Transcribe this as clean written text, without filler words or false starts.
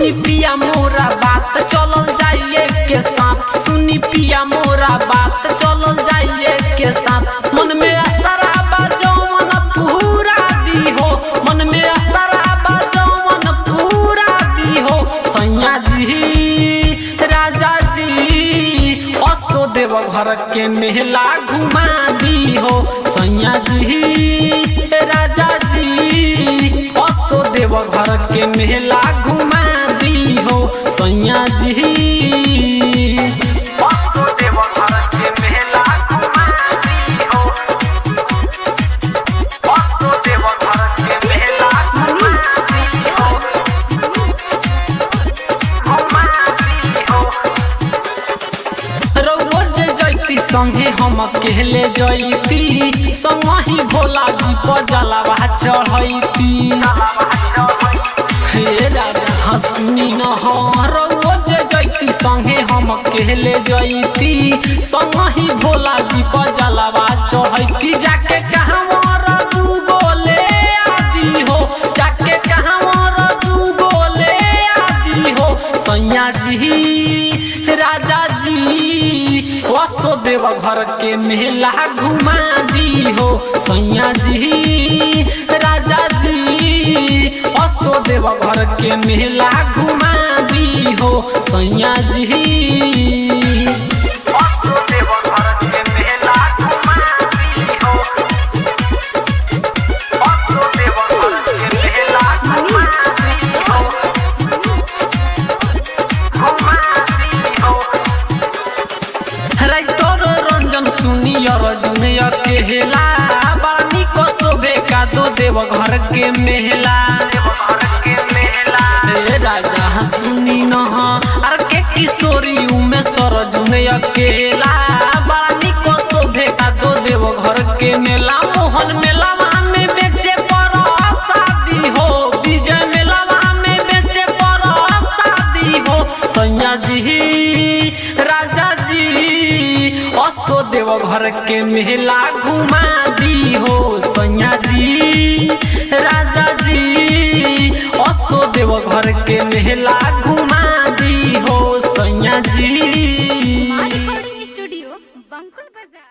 सुनी पिया मोरा बात चलल जाइए के साथ, सुनी पिया मोरा बात चलल जाइए के साथ। मन में असरा बजौन पूरा दी हो, मन में असरा बजौन पूरा दी हो। सैया जी राजा जी असो देव घर के मेला घुमा दी हो। सैया जी राजा जी असो देव घर के मेला घुमा दी हो। सैया जी असो देव घर के मेला घुमा दी हो। असो देव घर के मेला घुमा दी हो, घुमा दी हो। रोज जैती संगे हम अकेले जैती, संगही भोला जी पर जलावा चढ़ैती। हे राजा हंसनी न रोज जैती संगे हम अकेले जैती, संगही भोला जी पर जलावा चढ़ैती। जाके कहवर दू गोले आदि हो, जाके कहवर दू गोले आदि हो। सैया जी राजा जी असो देव घर के मेला घुमा दी हो। सैया जी राजा जी असो देव घर के मेला घुमा दी हो। सैया जी असो देव घर के मेला घुमा दी हो। असो देव घर के मेला घुमा दी हो, घुमा दी हो। राइटर रंजन सुनी अर्जुन अकेला, बानी को शोभे का दो देव घर के मेला। राजा सुनी न अर के किशोरी में सरजुन अकेला, बानी को शोभे का दो देव घर के मेला। मोहन मेला में बेचे पर शादी हो, विजय मेला में बेचे पर शादी हो। सैया जी राजा जी असो देव घर के मेला घुमा दी हो। सैया जी राजा जी असो देव घर के मेला घुमा दी हो। सैया जी। रिकॉर्डिंग स्टूडियो बंकुल बाजार।